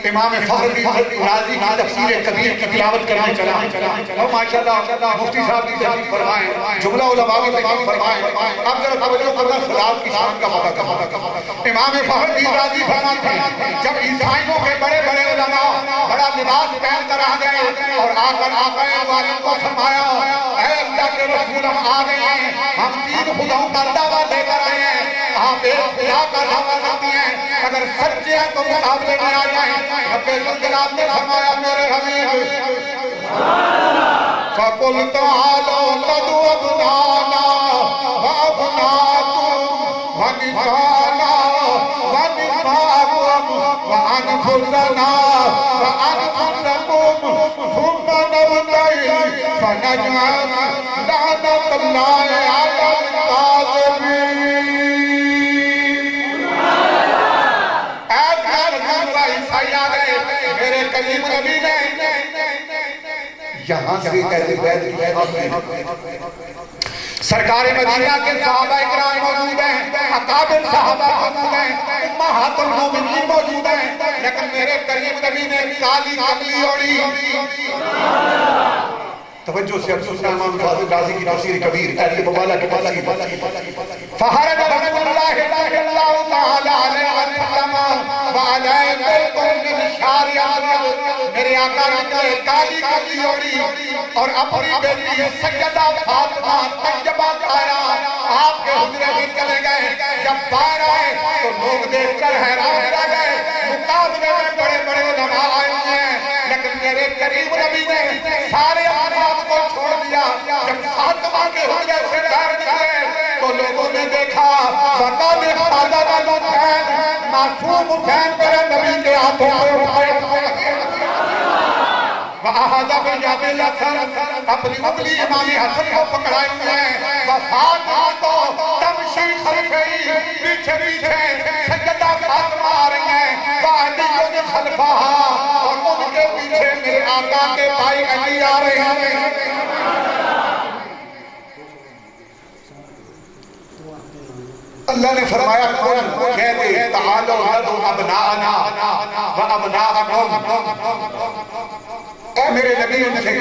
امام فخر رازی کی تفسیر کبیر کی تلاوت کرنے چلا اور ماشاءاللہ مفتی صاحب کی تشریف فرمائیں جملہ علماء کی تشریف فرمائیں اب ذرا توجہ کرنا خلاف کی شان کا پتہ امام فخر رازی فرماتے ہیں جب عیسائیوں کے بڑے بڑے علماء بڑا لباس پہن کر آ گئے اور آ کر آقا والد کو فرمایا اے اللہ کے رسول ہم آ گئے ہیں ہم تین خداؤں کا دعویٰ لے کر آئے ہیں آپ ایک خدا کا دعویٰ کرتی ہیں اگر سچے ہیں تو مقابلے میں آ جائیں رب الجلال نے فرمایا میرے حبیب فَقُلْ تَعَالَوْا نَدْعُ أَبْنَاءَنَا وَأَبْنَاءَكُمْ وَنِسَاءَنَا وَنِسَاءَكُمْ وَأَنفُسَنَا وَأَنفُسَكُمْ ثُمَّ نَبْتَهِلْ فَنَجْعَلَ لَعْنَةَ اللَّهِ عَلَى الْكَاذِبِينَ میرے کریم نبی نے یہاں سے اہل بیت کی سرکار مدینہ کے صحابہ اکرام موجود ہیں اکابر صحابہ موجود ہیں امہات المومنین موجود ہیں لیکن میرے کریم نبی نے کالی کملی اوڑی توجہ سے افسوس امام فاضل رازی کی تفسیر کبیر اہل مبالہ کی تفسیر فخرج رسول اللہ صلی اللہ تعالی علیہ وسلم وعلیہ بیتن من شار اسود میرے آقا نے کالی کملی اوڑی اور اپنی بیٹی سیدہ فاطمہ طیبہ طاہرہ آپ کے حضرے میں چلے گئے جب باہر آئے تو لوگ دیکھ کر حیران رہ گئے مقابلے میں بڑے بڑے علماء آئے ہیں لیکن میرے کریم نبی نے سارے آفات کو چھوڑ دیا جب فاطمہ کے حجرے سے باہر نکلے تو لوگوں نے دیکھا وَقَدْ حَضَرَ الْحُسَيْنُ معصوم حسین میرے نبی کے ہاتھوں میں اٹھائے وَأَخَذَ بِيَدِ الْحَسَنِ اپنی انگلی امام حسن کو پکڑائے ہوئے ہیں وفاطمہ تو تمشی خلفہی پیچھے پیچھے سیدہ فاطمہ آ رہی ہیں وَعَلِيٌّ خَلْفَهَا اور ان کے پیچھے میرے آقا کے بھائی علی آ رہے ہیں اللہ نے فرمایا کہتے تعالوا ندعو ابناءنا وابناءکم اے میرے نبی ان سے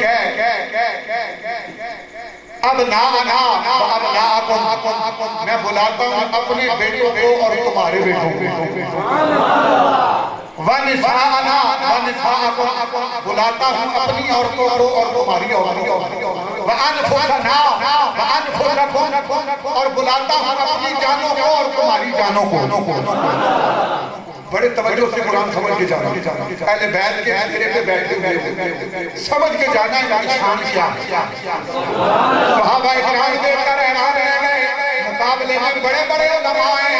ابناءنا وابناءکم میں بلاتا ہوں اپنے بیٹوں کو اور تمہارے بیٹوں کو وَنِسَاءَنَا وَنِسَاءَكُمْ بلاتا ہوں اپنی عورتوں کو اور تمہاری عورتوں وَأَنفُسَنَا وَأَنفُسَكُمْ اور بلاتا ہوں اپنی جانوں کو اور تمہاری جانوں کو بڑے توجہ سے قرآن سمجھ کے جانا اہل بیت کے حضرے پہ بیٹھے ہوئے سمجھ کے جانا ہے کہ شان کیا صحابہ اکرام دیکھ کر حیران رہ گئے مقابلے میں بڑے بڑے علماء ہیں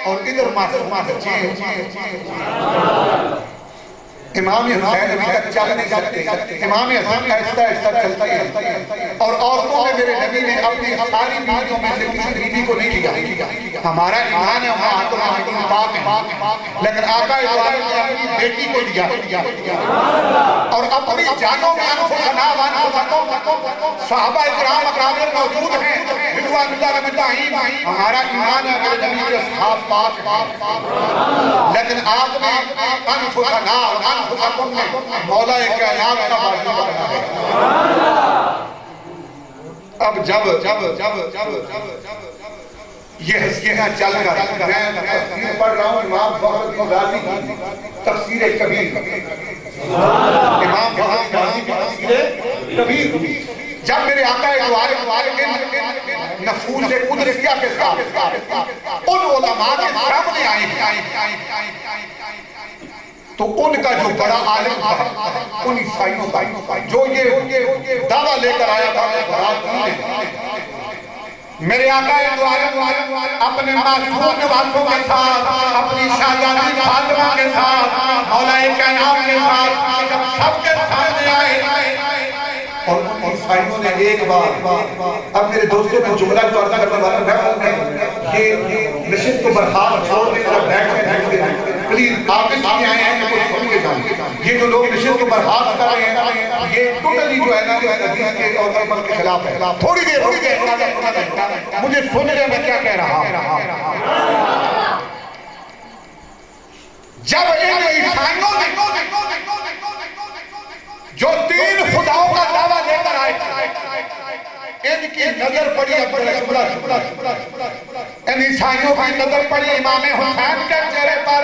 اور ادھر بچے امام حسین ابھی تک چل نہیں سکتے امام حسین ایسا ایسا چلتی ہے اور عورتوں میں میرے نبی نے اپنی ساری بیویوں میں سے کسی بیوی کو نہیں لیا ہمارا ایمان ہے ہم پاک ہیں لیکن آقا ادوار نے اپنی بیٹی کو لیا اور اپنی جانوں میں انفسنا صحابہ اکرام اکرام موجود ہیں رضوان اللہ مجمعین ہمارا ایمان ہے میرے نبی کے اصحاب پاک لیکن آپ نے انفسنا انفسکم میں مولا کائنات کا بازی بنا ہے اب جب یہ ہستیاں چل کر میں تفسیر پڑھ رہا ہوں امام فخر رازی کی تفسیر کبیر امام فخر رازی کی تفسیر کبیر جب میرے آقا ادوار کے نفوذ قدرتیہ کے ساتھ ان علماء کے سامنے آئے تو ان کا جو بڑا عالم تھا ان عیسائیوں کا جو یہ دعویٰ لے کر آیا تھا میرے آقا اپنے معصوم نوازوں کے ساتھ اپنی شہزادی فاطمہ کے ساتھ مولا کائنات کے ساتھ جب سب کے سامنے آئے اور ان عیسائیوں نے ایک بار اب میرے دوستوں میں جملہ جو عرض کرنے والا بیٹھ یہ نشست کو برخواست چھوڑ دے کر بیٹھ گئے پلیز آپ اس لیے آئے ہیں کہ کچھ سمجھ کے جائیں یہ جو لوگ نشست کو برخواست کر رہے ہیں یہ ٹوٹلی جو ہے نا حدیث کے اور عمل کے خلاف ہے تھوڑی دیر مجھے سن لے میں کیا کہہ رہا جب ان عیسائیوں نے جو 3 خداؤں کا دعویٰ لے کر آئے ان کی نظر پڑی ان عیسائیوں کی نظر پڑی امام حسین کے چہرے پر،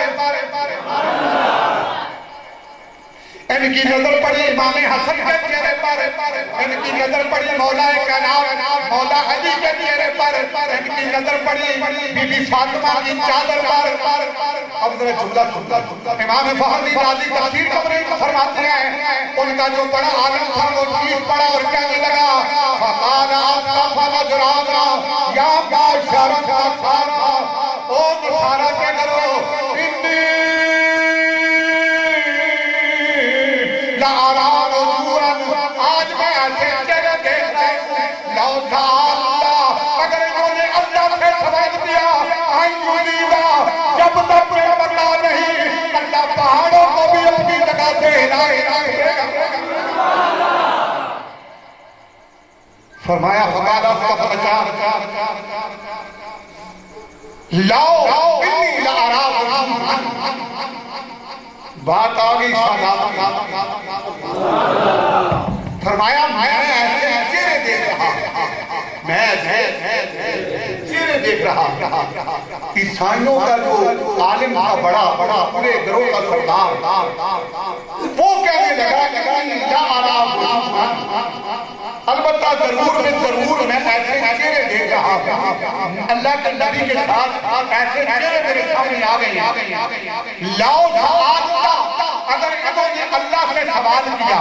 ان کی نظر پڑی امام حسن کے چہرے پر، ان کی نظر پڑی مولا کائنات مولا علی کے چہرے پر، ان کی نظر پڑی بی بی فاطمہ کی چادر پر۔ اب ذرا جملہ امام فہمی رازی تفسیر فرماتے ہیں ان کا جو بڑا عالم تھا وہ چیز پڑا اور کہنے لگا فقال اصطفى نجرانا یا معشر النصارى، او نصارہ کے گھروں انی لارا رجورا، آج میں ایسے چہرے دیکھ رہا ہوں لو تعالی، اگر انہوں نے اللہ سے سوال دیا آئیولیدہ، جب تک میں بتا نہیں اللہ پہاڑوں کو بھی اپنی جگہ سے ہلائے فرمایا فقال اصطفى لو انی لارا رجورا، بات آگئی سادات فرمایا میں ایسے چہرے دیکھ رہا، میں ایسے چہرے دیکھ رہا۔ عیسائیوں کا جو عالم تھا بڑا پورے گروہ کا سردار وہ کہنے لگا کہ البتہ ضرور میں ایسے چہرے دیکھ رہا، اللہ کے نبی کے ساتھ ایسے چہرے میرے سامنے آ گئے۔ لاؤ اگر انہوں نے اللہ سے سوال کیا،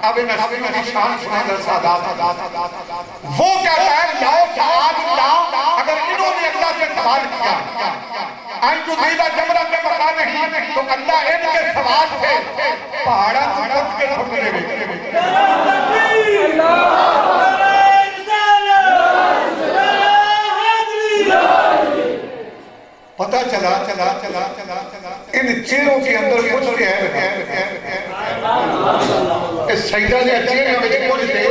اب میں شان سنا در سادات، وہ کہتا ہے لاؤ اگر انہوں نے اللہ سے سوال کیا انجو دیدہ جمرہ کے پتا نہیں تو اللہ ان کے سوال سے پہاڑا تک کے چھوٹے ہوئے۔ پتہ چلا ان چیروں کے اندر کچھ ہے اس سیدہ نے چیرے میں کچھ دے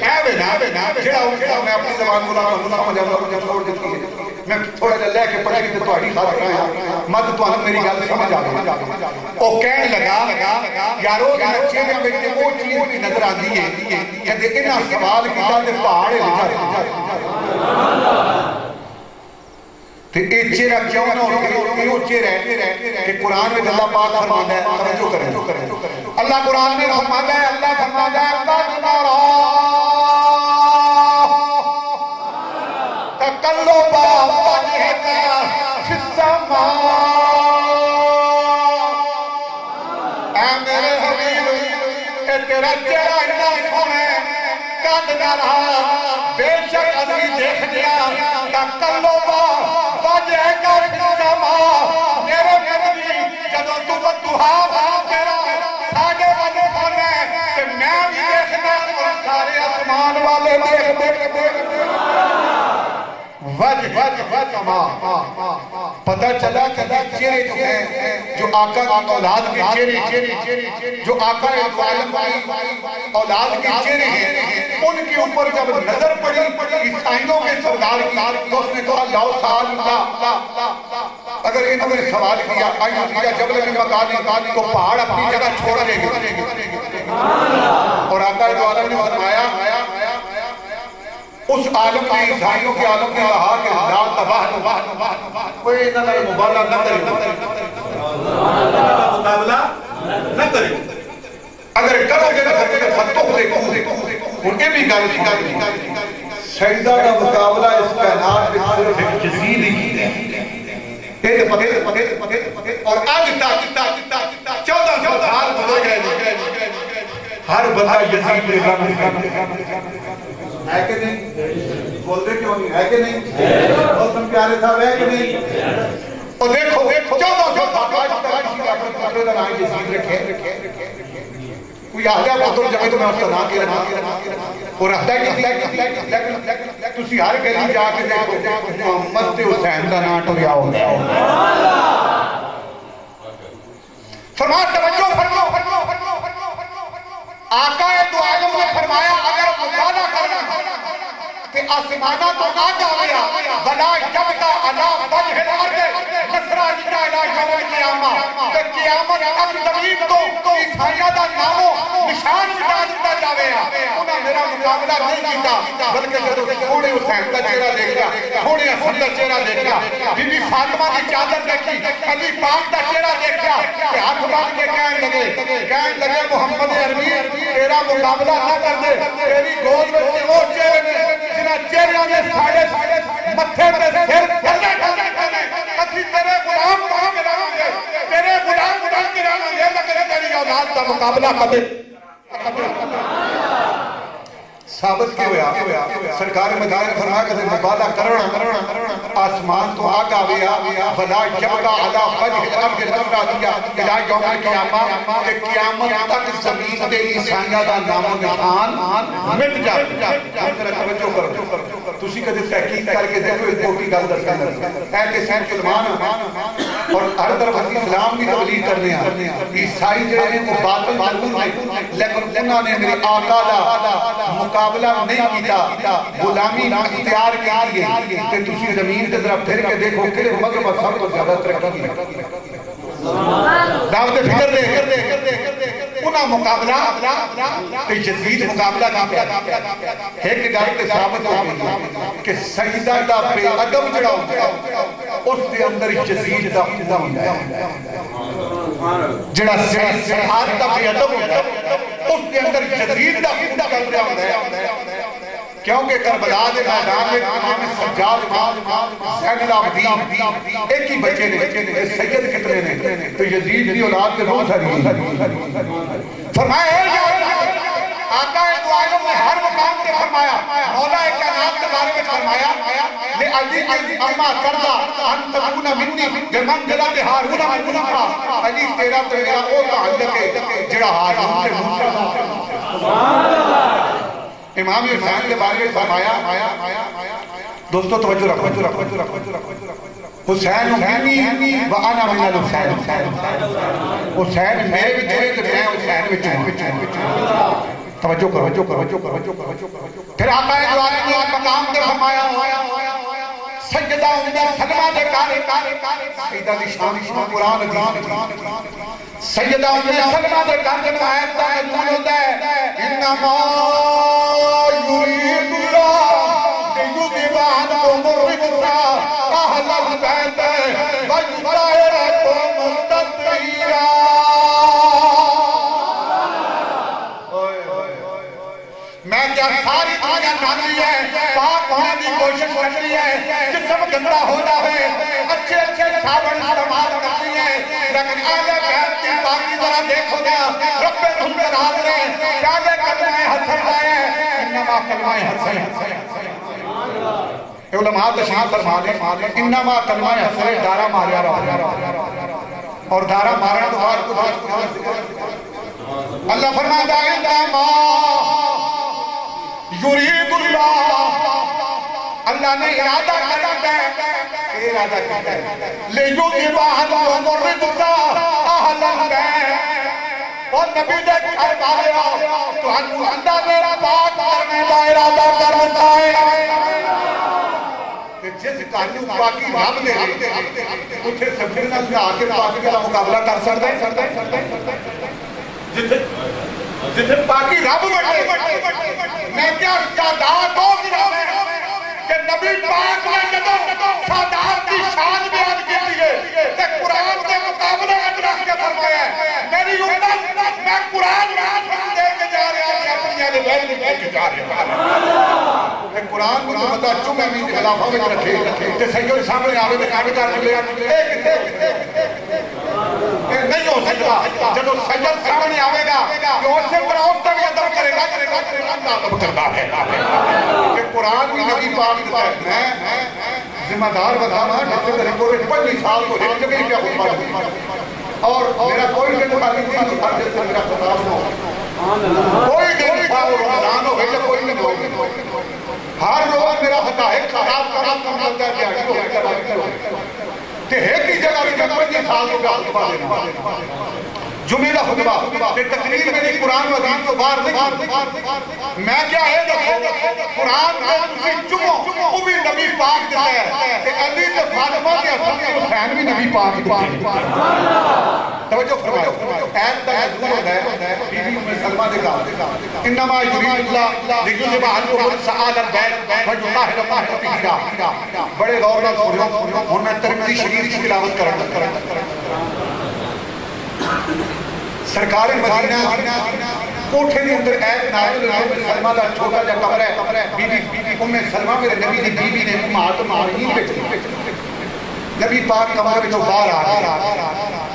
میں اپنی زبان میں تھوڑا جا لے کے پڑھے کہ تواڈی خاطر آیا مد تواڈا میری گل سمجھ آ گئی۔ او کہنے لگا یارو چیرے میں وہ چیز کی نظر آتی ہے کہ انہاں سوال کیتا تے پہاڑ ہل جاتے۔ تو یہ چہرہ کیوں نہ وہ چہرہ ہے کہ قرآن میں اللہ پاک فرماتا ہے توجہ کریں اللہ قرآن میں فرماتا ہے اللہ فرماتا ہے قد نرى تقلب وجهك في السماء، اے میرے حبیب اے تیرا چہرہ اتنا سونا ہے قد نرى بے شک اسی دیکھ لیا تقلب پتہ چلا چہرے جو ہیں جو آقا کی اولاد کے چہرے جو آقا عالم کی اولاد کے چہرے ہیں ان کے اوپر جب نظر پڑی عیسائیوں کے سردار کی تو اس نے کہا لاؤ سال اگر انہوں نے سوال کیا جبل میں مکانی تو پہاڑ اپنی جگہ چھوڑ دے گے۔ اور آقا عالم نے فرمایا اس عالم نے عیسائیوں کے عالم نے کہا کہ لا تباہ کوئی انہوں نے مبالغہ نہ کرے مقابلہ نہ کرے، اگر کرو گے تو فتح دیکھو ان کے بھی گالی سجدہ کا مقابلہ اس کائنات میں صرف ایک جزید ہی ہے۔ اور آج تک 1400 سال گزر گئے ہر بندہ یزید کے رنگ ہے کہ نہیں؟ بول دے کیوں نہیں ہے کہ نہیں؟ موسم پیارے صاحب ہے کہ نہیں؟ اور دیکھو 1400 سال کسی کا اپنے پکڑے لگائیں یزید رکھے کوئی آہدہ بہتر جمعے تو میں اس کا نام کی رکھا اور آہدہ تسی ہر گلی جا کے دیکھو محمد تے حسین کا نام ٹریا ہو گیا۔ فرمایا توجہ آقا دو عالم نے فرمایا اگر مطالعہ کرنا کہ آسمانہ تو آگا ہویا وَلَا يَبْقَى عَلَىٰ وَجْهِ الْأَرْضِ مَسْرَاجِدَ إِلَىٰ يَوْمِ الْقِيَامَةِ کہ قیامت تک زمین تو عیسائیہ دا نامو نشان مٹا دیتا جاوے انہاں میرا مقابلہ نہیں کیتا بلکہ جب سونے حسین کا چہرہ دیکھا سونے حسن کا چہرہ دیکھا بی بی فاطمہ کی چادر دیکھی علی پاک کا چہرہ دیکھا کہ ہاتھ باندھ کے کہنے لگے محمد عربی تیرا مقابلہ نہ کر دے تیری گود میں وہ چہرے میں جنہاں چہرے میں ساڑھے متھے پہ سر کرنے اسی تیرے غلام کہاں کے رہاں گے تیرے غلام کہاں کے رہاں گے لگے تیری اولاد کا مقابلہ کبھی ثابت کیا ہویا سرکار مدائن فرمایا کہ مقابلہ کرنا آسمان تو آگا ہویا فلا جبقا علا وجہ الارض لفرا دیا الہ یوم القیامہ کہ قیامت تک زمین دے عیسائیہ دا نام و نشان مٹ جائے میرا توجہ کرو تسی کدے تحقیق کر کے دیکھو ایک موٹی گل دسنا اے کہ سین سلمان اور ہر طرف اسلام کی تبلیغ کرنے ہیں عیسائی جو ہیں وہ باطل ضرور ہیں لیکن انہوں نے میرے آقا دا مقابلہ نہیں کیتا غلامی اختیار کی ہے کہ تسی زمین کے طرف پھر کے دیکھو کہ مغرب سب کو زیادہ ترقی ہے دعوت فکر دے انہاں مقابلہ کہ یزید مقابلہ ایک گل تے ثابت ہو گئی کہ سجدہ دا بے ادب جڑا ہوتا اس دے اندر یزید دا خدا ہوتا ہے جڑا سجدہ دا بے ادب ہوتا اس دے اندر یزید دا خدا ہوتا ہے کیونکہ کربلا دے میدان میں امام سجاد زین العابدین ایک ہی بچے نے سید کتنے نے تو یزید کی اولاد کے بہت ساری فرمایا آقا دو عالم نے ہر مقام پہ فرمایا مولا کائنات کے بارے میں فرمایا لے علی اما کردہ ان تکون منی بمنزلت ہارون من موسیٰ علی تیرا تو میرا او تعلق ہے جڑا ہارون سے موسیٰ سبحان اللہ امام حسین کے بارے میں فرمایا دوستو توجہ رکھو حسین منی و انا من الحسین حسین میرے بچے تو میں حسین بچے توجہ کرو پھر آقا دو عالم نے مقام کے فرمایا سیدہ سلمہ دے سیدہ دی شان قرآن حدیث سیدہ سلمہ دے کارن آیت دا نزول ہوتا ہے انما یرید اللہ لیذہب عنکم الرجس اہل البیت ویطہرکم تطہیرا میں کیا ساری دنیا جانتی ہے پاک ہونے کی کوشش کرتی ہے جسم گندہ ہونا ہے اچھے صابن استعمال کرتی ہے لیکن اہل بیت کی باقی ذرا دیکھو گا رب رحم راز نے پیالے کلمہ حسن آئے انما کلمہ حسن علماء تشریح فرما دیں انما کلمہ حسن دارہ ماریا رہا اور دارہ ماریا تو بات کو اللہ فرماتا ہے انما یرید اللہ نے ارادہ کرتا ہے ارادہ کرتا ہے لیذہب عنکم الرجس اہل البیت اور نبی نے فرمایا تو اللہ میرا بات کرنے کا ارادہ کرتا ہے کہ جس کانو باقی رب نے اتھے سبھی نال آکے باقی کا مقابلہ کر سکتا ہے جتنے باقی رب بڑھے میں کیا سادات ہو گیا کہ نبی پاک نے جدو سادات کی شان بیان کی لیے کہ قرآن کے مقابلے ادرک کے فرمایا ہے میری امت میں قرآن دے کے جا رہا ہے اپنی آنے بہن دے کے جا رہا ہے کہ قرآن کو جو مطا چوم امین خلافہ میں رکھے کہ سیدوں سامنے آوے میں کامی کر لے نہیں ہو سکتا جب سید سامنے آوے گا کہ اس سے قرآن تک ادب کرے گا اللہ ادب کرتا ہے کہ قرآن کی نبی پاک دیتا ہے میں ذمہ دار بتانا جس سے طریقوں میں 25 سال کو ایک جگہ کیا خطبہ دیتا اور میرا کوئی دن خالی نہیں ہر جس سے میرا خطاب ہو کوئی دن خالی رمضان ہو گئے کوئی نہیں ہر روز میرا خطاب ہے خطاب کرنا کم لگتا ہے کہ ایک ہی جگہ بھی 25 سال کو خطبہ دینا جمعہ دا خطبہ کہ تقریر میں نہیں قرآن و حدیث کو باہر نہیں میں کیا ہے دیکھو قرآن کا تسی جمعہ وہ بھی نبی پاک دیتا ہے کہ علی کے فاطمہ کے حسن کے حسین بھی نبی پاک دیتا ہے توجہ فرمائے ایت دا حضور ہوتا ہے بی بی ام سلمہ دے گا انما یرید اللہ لیکن جب عنکم السعال البیت وجطاہر تطہیرا بڑے غور نال سنو ہن میں ترمذی شریف کی تلاوت کرنا سرکار مدینہ کوٹھے دے اندر ایت نازل ہوئی سلمہ دا چھوٹا جا قبر ہے بی بی ام سلمہ میرے نبی دی بی بی نے امہات المؤمنین بیٹھی نبی پاک کمرے وچوں باہر آ گئے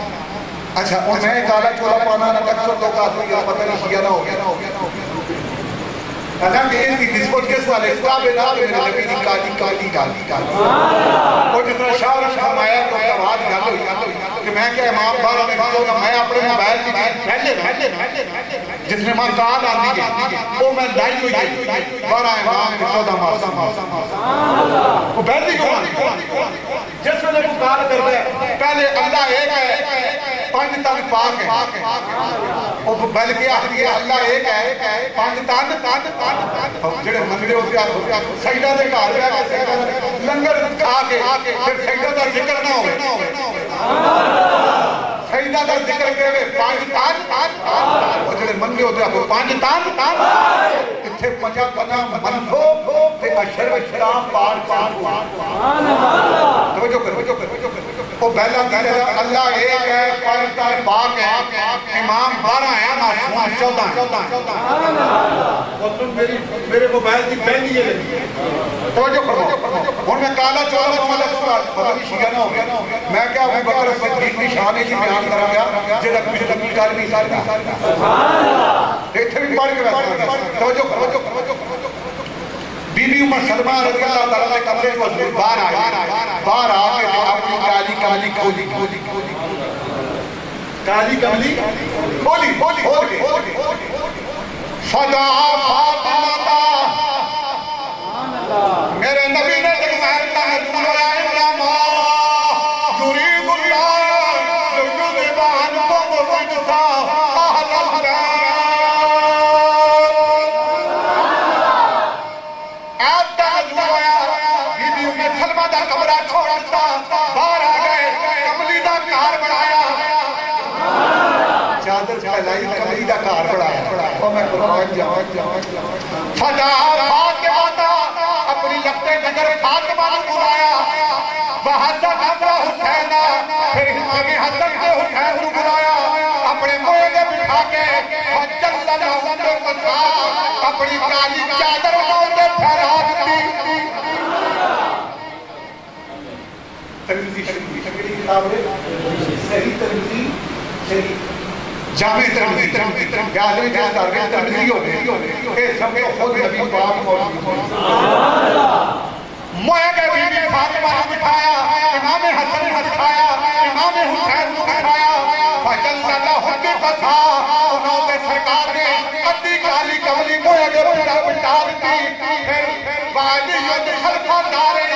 اچھا اور میں کالا چولا پانا نہ اکثر لوگ آدمی کا پتہ نہیں کیا نہ ہو گیا اگر کہ اس کی نسبت کس والے کعبے نام میرے نبی دی کالی اور جس طرح شاہ رشاہ فرمایا تو آواز گل ہوئی کہ میں کیا امام بارہ میں کہوں میں اپنے موبائل کی پہلے جس میں ماں کال آتی ہے وہ میں لائی ہوئی بارہ امام میں 14 ماہ وہ بیٹھی کیوں آتی جس میں وہ کال کرتا ہے پہلے اللہ ایک ہے پانچ تن پاک ہے وہ بلکہ آخری ہے اللہ ایک ہے پانچ تن جڑے مندرے ہوتے ہیں سجدہ دے گھر پہ لنگر آ کے پھر سجدہ دا ذکر نہ ہو سجدہ دا ذکر کرے پانچ تن وہ جڑے مندرے ہوتے ہیں پانچ تن اتھے پنجا پنا منفو تے اشر و شرام پار توجہ کر وہ پہلا کہہ رہا اللہ ایک ہے پانچ پاک ہے امام 12 ہے معصوم 14 اور تم میرے موبائل کی بہنی ہے توجہ کرو ہن میں کالا چولا محمد سوال پتہ نہیں شیعہ نہ ہو گیا میں کیا ابو بکر صدیق کی شان ہے بیان کرا گیا جڑا کچھ تبلیغ کر نہیں سکتا سبحان اللہ ایتھے بھی پڑھ کے ویسا توجہ کرو بی بی ام سلمہ رضی اللہ تعالیٰ کے کمرے کو حضور باہر آ کے اپنی کالی کھولی فدعا فاطمہ میرے نبی نے جگمہتا ہے دورہ علماء یرید اللہ لیذہب عنکم الرجس اہل البیت سلمہ دا کمرہ چھوڑتا باہر آ گئے کملی دا کار بڑھایا چادر پھیلائی کملی دا کار بڑھایا اور میں قربان جاؤں فدا فاطمہ دا اپنی لفتے نگر فاطمہ نے بلایا وحسن ابرا حسینہ پھر امام حسن کے حسین نے بلایا اپنے موئے دے بٹھا کے حجل لہو دے مسا اپنی کالی چادر موئے دے پھیلا دی ترمذی شریف کی کتاب ہے صحیح ترمذی شریف جامع ترمذی یاد ہے جس طرح ترمذی ہو گئی کہ سب کو خود نبی پاک موجود سبحان اللہ موئے کے بی بی فاطمہ نے بٹھایا امام حسن نے بٹھایا امام حسین نے بٹھایا فجلنا لہو بفسا انہوں نے سرکار نے ادھی کالی کملی موئے کے بٹھا دی پھر وادی یود خلفہ دارے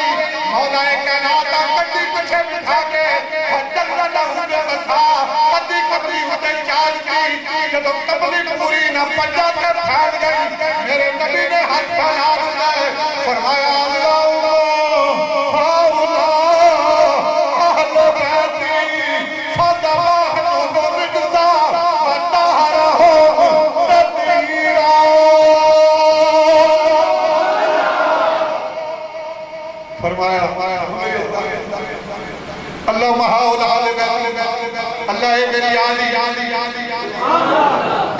مولا کائنات کٹی پچھے بٹھا کے فجلنا لہو بفسا ادھی کملی ہوتے چال کی جب کملی پوری نہ پجا کر پھیل گئی میرے نبی نے ہاتھ پھیلا دیا فرمایا اللہ محاولہ اللہ اے میری آلی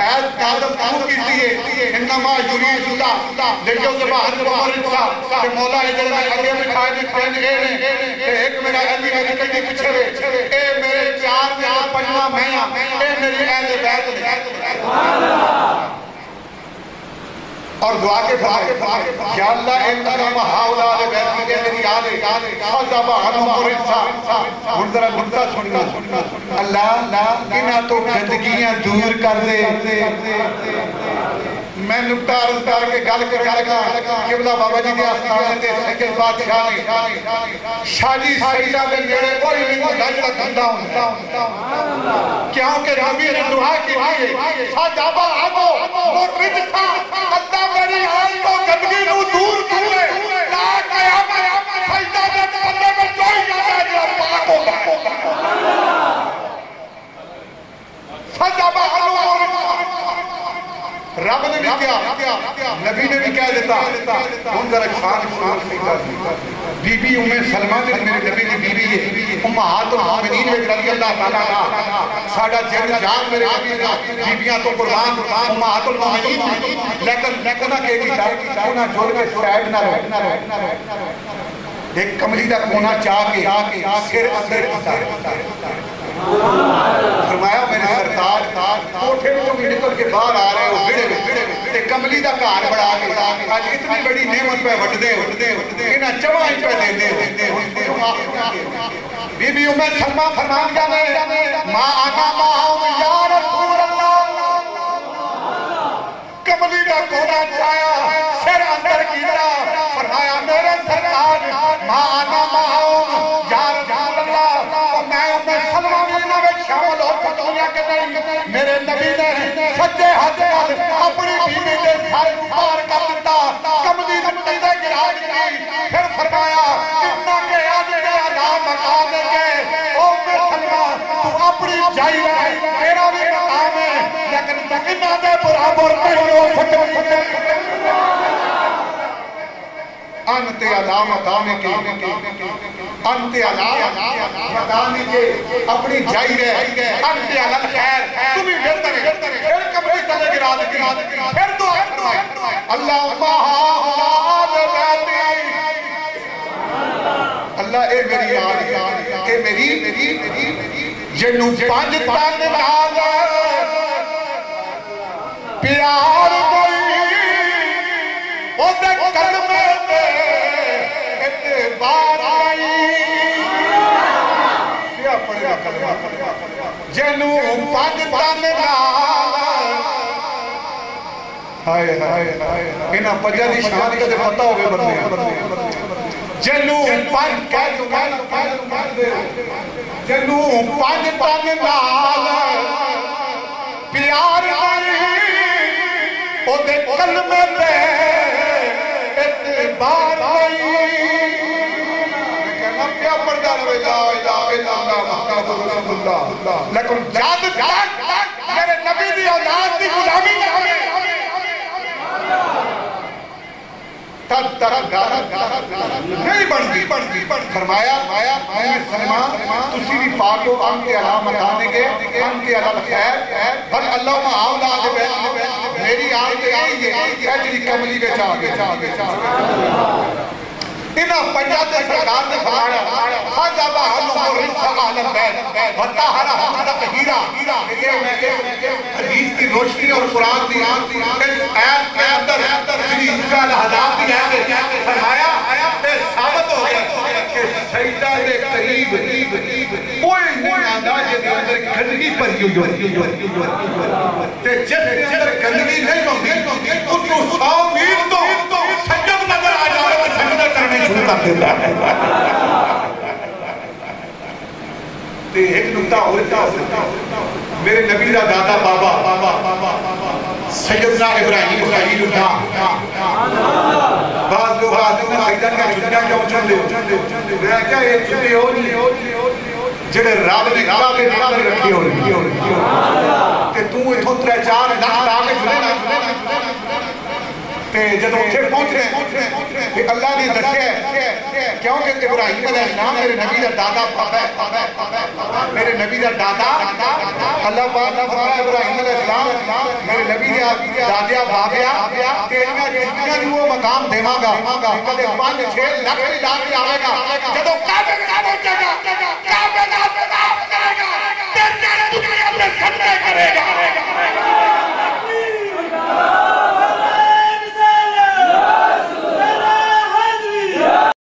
ایت قادم کیوں کی دیئے انما یرید اللہ لیکن سے باہر مرنسا کہ مولا اجل میں اگے بٹھائے بٹھائے کہ ایک میرا علی علی کٹی پچھے اے میرے پیار میں پنجوہ مہیاں اے میری اہل بیت اور دعا کے فرمائے یا اللہ انتنا محاولہ آلے بیت کے میری آلے خضب عنہم مرنسا منظرہ نکتہ سننا اللہ انہا تو گندگیاں دور کر دے میں نکتہ عرض کر کے گل کر لگا قبلہ بابا جی دے آستانے تے سید بادشاہ نے شاجی سیدہ دے نیڑے کوئی نہیں لج کا دھندا ہوتا کیونکہ نبی نے دعا کی صحابہ آگو مرد تھا اللہ میری آن کو گندگی نو دور کرے لا قیامت سیدہ دے بندے میں کوئی جاتا ہے جو پاک ہوگا صحابہ آگو رب نے بھی کیا نبی نے بھی کہہ دیتا ان ذرا شان بی بی سلمہ نے میرے نبی کی بی بی ہے امہات المومنین میں رضی اللہ تعالیٰ ساڑھا جن جان میرے نبی کا بیبیاں تو قربان امہات المومنین لیکن انہاں کے انہاں جوڑ کے سائڈ نہ رہے ایک کملی دا کونا چاہ کے سر اندر فرمایا میرے سرکار کوٹھے میں جو نکل کے باہر آ رہے ہو بڑے کملی دا کار بڑھا کے آج اتنی بڑی نعمت پہ وٹ دے انہاں چوائیں پہ دے بی بی سلمہ فرمان جانے ما آنا ماہوں یا رسول اللہ کملی دا کونا چایا سر اندر کیتا فرمایا میرے سرکار ما آنا ماہوں یا رسول اللہ سلمہ شامل ہو سکتیاں کہ نہیں میرے نبی نے سچے ہاتھ پر اپنی بیوی دے سر پار کر دیتا کملی نمٹی دے گرا دی پھر فرمایا اتنا کہ آج دے آدھا مقام کے او میں سلمہ تو اپنی جائی رہے تیرا بھی مقام ہے لیکن تکنہ دے برابر نہیں ہو سکتے انت علامت آنے کے انت علامت آنے کے اپنی جائی رہے انت علامت خیر تمہیں بہتر ہے پھر کمری تلے گرا دے پھر تو اللہم آل بیتی اللہ اے میری آل اے میری جنو پانچ تن نال پیار کوئی او دے کلمے اعتبار جنو پانچ تن نال ہائے انہاں پنجاں دی شان کدے پتہ ہوے بندے جنو پانچ جنو پانچ تن نال پیار او دے کلمے تے اعتبار کیا پڑھتا رہے لا الہ الا اللہ محمد رسول اللہ لیکن جاد میرے نبی دی اولاد دی غلامی نہیں بڑھتی فرمایا سلمہ تسی بھی پاک ہو ان کے علامت آنے کے ان کے علامت خیر بل اللہم اولاد میری آن کے آئیے ایجری کملی کے چاہے انہاں پنجاتے سرکار نے فرمایا حجبہ حلوم رجسہ اہل بیت وطاہرہ حمد تحیرہ حدیث کی روشنی اور قرآن کی اس آیت کے اندر جنہی کا لحظات کی آیت فرمایا ثابت ہو گیا کہ سیدہ دے قریب کوئی نہیں آندہ جب اندر گندگی پر یوں جس اندر گندگی نہیں ہوگی اس کو 100 میل تو سجد نظر آ جائے سجدہ کرنے شروع کر دیتا ہے ایک نکتہ ہوتا میرے نبی دا دادا بابا سیدنا ابراہیم خلیل اللہ بعض لوگ آتے ہیں سیدہ کیا چھٹیاں کیا اچھن دے میں کیا یہ چھٹی ہو نہیں جنہیں راب نے کعبہ کے نام رکھی ہو رہی کہ تو اتھوں 3-4 لاکھ آگے جھلے نا جب اٹھے پہنچ رہے ہیں اللہ نے دسے کیونکہ ابراہیم علیہ السلام میرے نبی دا دادا پاپا ہے میرے نبی دا دادا اللہ پاک ابراہیم علیہ السلام میرے نبی دا دادیا بابیا تیریاں جتنیاں جو وہ مقام دیما گا کدے 5-6 لاکھ آوے گا جب کعبے میں پہنچے گا